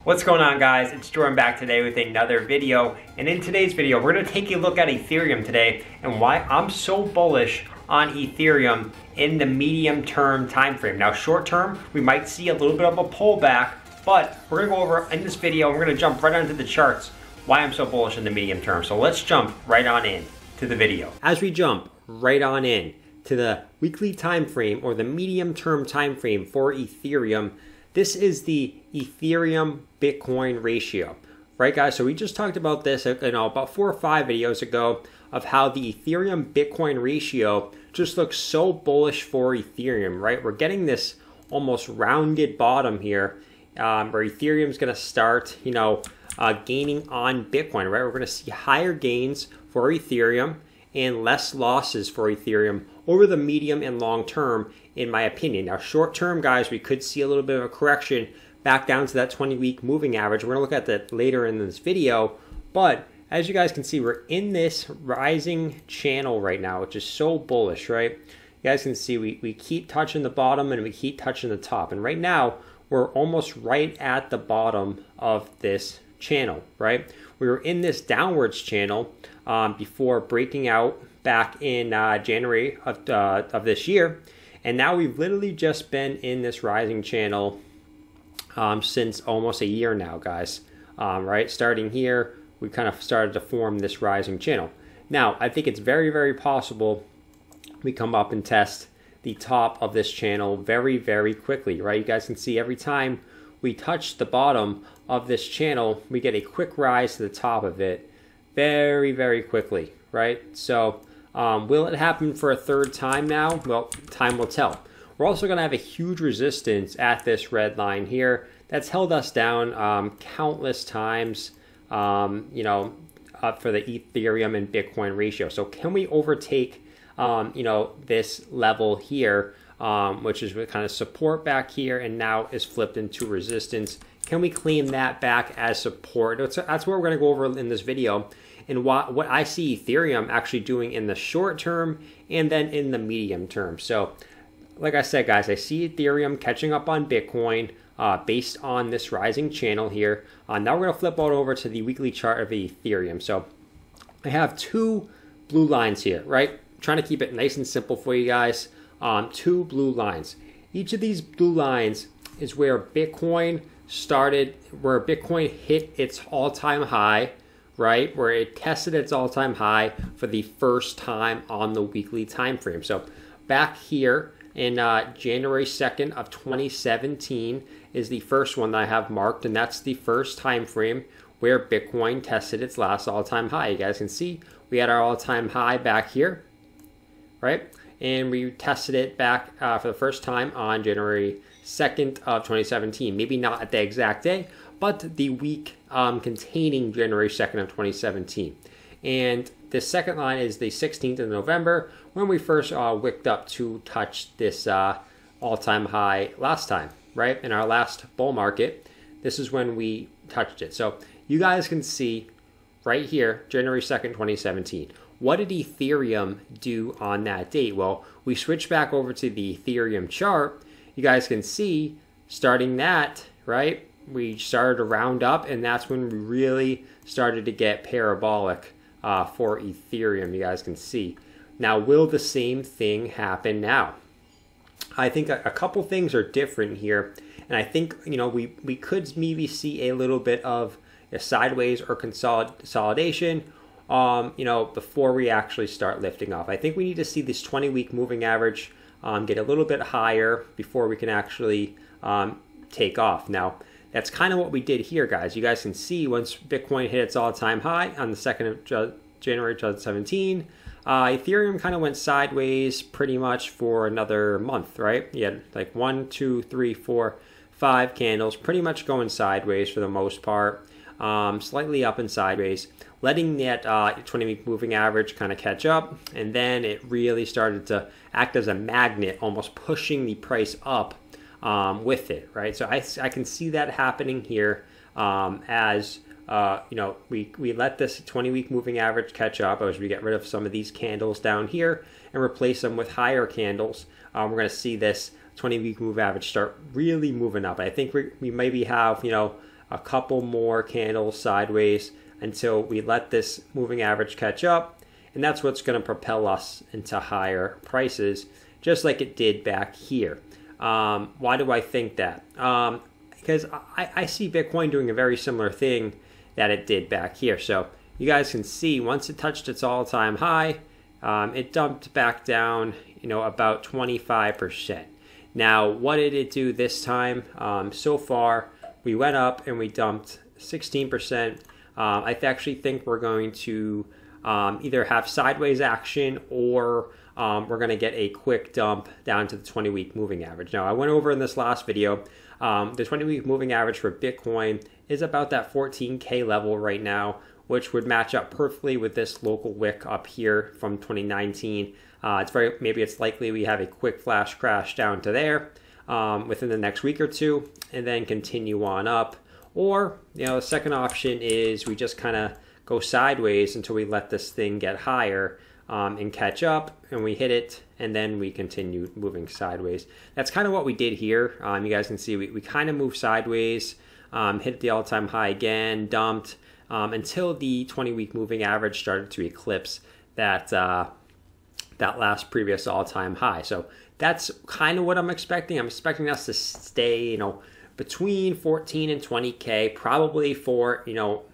What's going on, guys? It's Jordan back today with another video, and in today's video we're going to take a look at Ethereum today and why I'm so bullish on Ethereum in the medium term time frame. Now short term we might see a little bit of a pullback, but we're going to go over in this video, we're going to jump right onto the charts why I'm so bullish in the medium term. So let's jump right on in to the video. As we jump right on in to the weekly time frame or the medium term time frame for Ethereum, this is the Ethereum Bitcoin ratio, right guys? So we just talked about this, about 4 or 5 videos ago of how the Ethereum Bitcoin ratio just looks so bullish for Ethereum, right? We're getting this almost rounded bottom here, where Ethereum's going to start, gaining on Bitcoin, right? We're going to see higher gains for Ethereum and less losses for Ethereum over the medium and long term, in my opinion. Now, short term, guys, we could see a little bit of a correction back down to that 20-week moving average. We're going to look at that later in this video. But as you guys can see, we're in this rising channel right now, which is so bullish, right? You guys can see we keep touching the bottom and we keep touching the top. And right now, we're almost right at the bottom of this channel, right? We were in this downwards channel before breaking out back in January of this year. And now we've literally just been in this rising channel since almost a year now, guys. Right? Starting here, we kind of started to form this rising channel. Now, I think it's very, very possible we come up and test the top of this channel very, very quickly, right? You guys can see every time we touch the bottom of this channel, we get a quick rise to the top of it very, very quickly, right? So will it happen for a third time now? Well, time will tell. We're also going to have a huge resistance at this red line here that's held us down countless times, for the Ethereum and Bitcoin ratio. So can we overtake, this level here, which is kind of support back here and now is flipped into resistance? Can we claim that back as support? That's what we're going to go over in this video, and what I see Ethereum actually doing in the short term and then in the medium term. So like I said, guys, I see Ethereum catching up on Bitcoin based on this rising channel here. Now we're going to flip out over to the weekly chart of Ethereum. So I have 2 blue lines here, right? I'm trying to keep it nice and simple for you guys. 2 blue lines. Each of these blue lines is where Bitcoin started, where Bitcoin hit its all-time high, right? Where it tested its all-time high for the first time on the weekly time frame. So back here in January 2nd of 2017 is the first one that I have marked, and that's the first time frame where Bitcoin tested its last all-time high. You guys can see we had our all-time high back here, right? And we tested it back for the first time on January 2nd of 2017. Maybe not at the exact day, but the week containing January 2nd of 2017. And the second line is the 16th of November, when we first wicked up to touch this all-time high last time, right? In our last bull market, this is when we touched it. So you guys can see right here, January 2nd, 2017. What did Ethereum do on that date? Well, we switch back over to the Ethereum chart. You guys can see, starting that, right, we started to round up, and that's when we really started to get parabolic for Ethereum, you guys can see. Now, will the same thing happen now? I think a couple things are different here, and I think, we could maybe see a little bit of a sideways or consolidation, before we actually start lifting off. I think we need to see this 20-week moving average get a little bit higher before we can actually take off. Now, that's kind of what we did here, guys. You guys can see once Bitcoin hit its all-time high on the 2nd of January 2017, Ethereum kind of went sideways pretty much for another month, right? You had like 1, 2, 3, 4, 5 candles pretty much going sideways for the most part, slightly up and sideways, letting that 20-week moving average kind of catch up, and then it really started to act as a magnet, almost pushing the price up with it, right? So I can see that happening here as we let this 20-week moving average catch up as we get rid of some of these candles down here and replace them with higher candles. We're going to see this 20-week move average start really moving up. I think we maybe have a couple more candles sideways until we let this moving average catch up, and that's what's going to propel us into higher prices, just like it did back here. Why do I think that? Because I see Bitcoin doing a very similar thing that it did back here. So you guys can see once it touched its all-time high, it dumped back down, about 25%. Now, what did it do this time? So far, we went up and we dumped 16%. I actually think we're going to either have sideways action or we're going to get a quick dump down to the 20-week moving average. Now, I went over in this last video, the 20-week moving average for Bitcoin is about that 14K level right now, which would match up perfectly with this local wick up here from 2019. Maybe it's likely we have a quick flash crash down to there within the next week or two, and then continue on up. Or, the second option is we just kind of go sideways until we let this thing get higher and catch up, and we hit it, and then we continue moving sideways. That's kind of what we did here. You guys can see we kind of moved sideways, hit the all-time high again, dumped, until the 20-week moving average started to eclipse that last previous all-time high. So that's kind of what I'm expecting. I'm expecting us to stay, between 14 and 20K, probably for,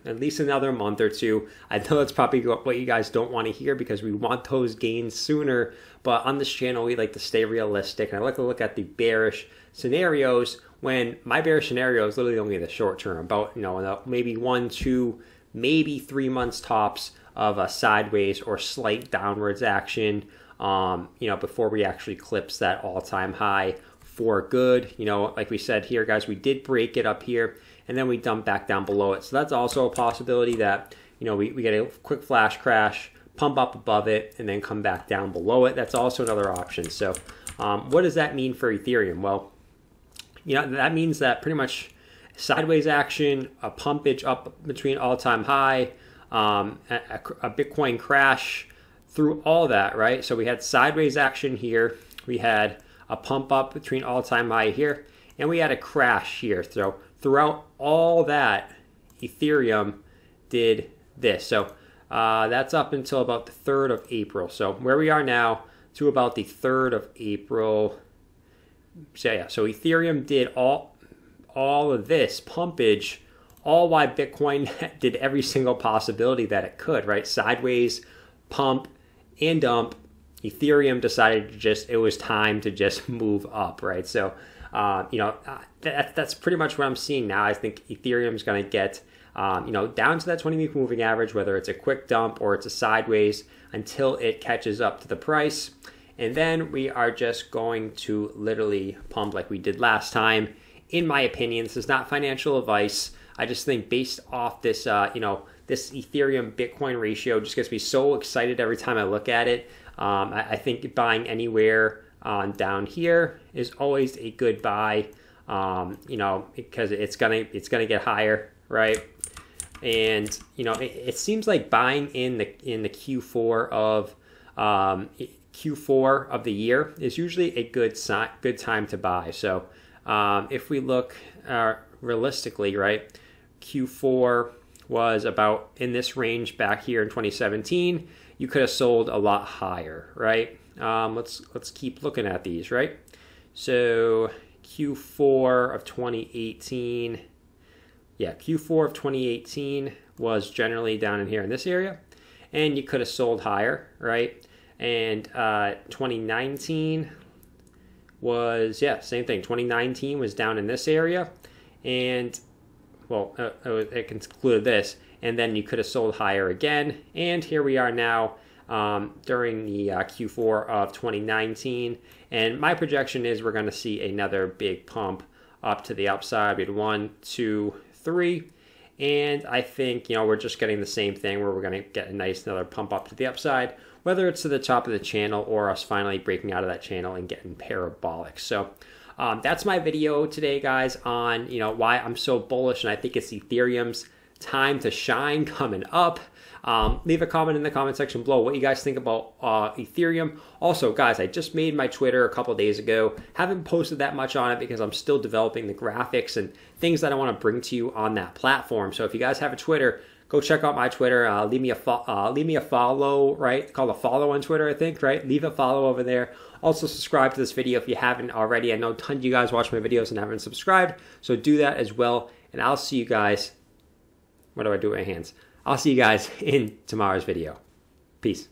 at least another month or two. I know that's probably what you guys don't want to hear because we want those gains sooner. But on this channel, we like to stay realistic. And I like to look at the bearish scenarios when my bearish scenario is literally only the short term, about, maybe 1, 2, maybe 3 months tops of a sideways or slight downwards action, before we actually eclipse that all-time high for good. Like we said here, guys, we did break it up here, and then we dump back down below it. So that's also a possibility that, we get a quick flash crash, pump up above it, and then come back down below it. That's also another option. So what does that mean for Ethereum? Well, that means that pretty much sideways action, a pumpage up between all-time high, a Bitcoin crash through all that, right? So we had sideways action here, we had a pump up between all-time high here, and we had a crash here. So throughout all that, Ethereum did this. So that's up until about the 3rd of April. So where we are now to about the 3rd of April. So yeah, so Ethereum did all of this pumpage, all while Bitcoin did every single possibility that it could, right? Sideways, pump, and dump. Ethereum decided it was time to just move up, right? So, that's pretty much what I'm seeing now. I think Ethereum is going to get, down to that 20-week moving average, whether it's a quick dump or it's a sideways, until it catches up to the price. And then we are just going to literally pump like we did last time. In my opinion, this is not financial advice. I just think based off this, this Ethereum Bitcoin ratio just gets me so excited every time I look at it. I think buying anywhere down here is always a good buy, because it's gonna get higher, right? And it seems like buying in the Q4 of the year is usually a good time to buy. So if we look realistically, right, Q4 was about in this range back here in 2017. You could have sold a lot higher, right? Let's keep looking at these, right? So Q4 of 2018, Q4 of 2018 was generally down in here in this area, and you could have sold higher, right? And 2019 was, same thing. 2019 was down in this area, and it concluded this, and then you could have sold higher again. And here we are now during the Q4 of 2019. And my projection is we're going to see another big pump up to the upside. We had 1, 2, 3. And I think, we're just getting the same thing where we're going to get a nice another pump up to the upside, whether it's to the top of the channel or us finally breaking out of that channel and getting parabolic. So that's my video today, guys, on why I'm so bullish, and I think it's Ethereum's time to shine coming up. Leave a comment in the comment section below what you guys think about Ethereum. Also, guys, I just made my Twitter a couple days ago. Haven't posted that much on it because I'm still developing the graphics and things that I want to bring to you on that platform. So if you guys have a Twitter, go check out my Twitter. Leave me a follow, right? Called a follow on Twitter, I think, right? Leave a follow over there. Also, subscribe to this video if you haven't already. I know a ton of you guys watch my videos and haven't subscribed, so do that as well. And I'll see you guys. What do I do with my hands? I'll see you guys in tomorrow's video. Peace.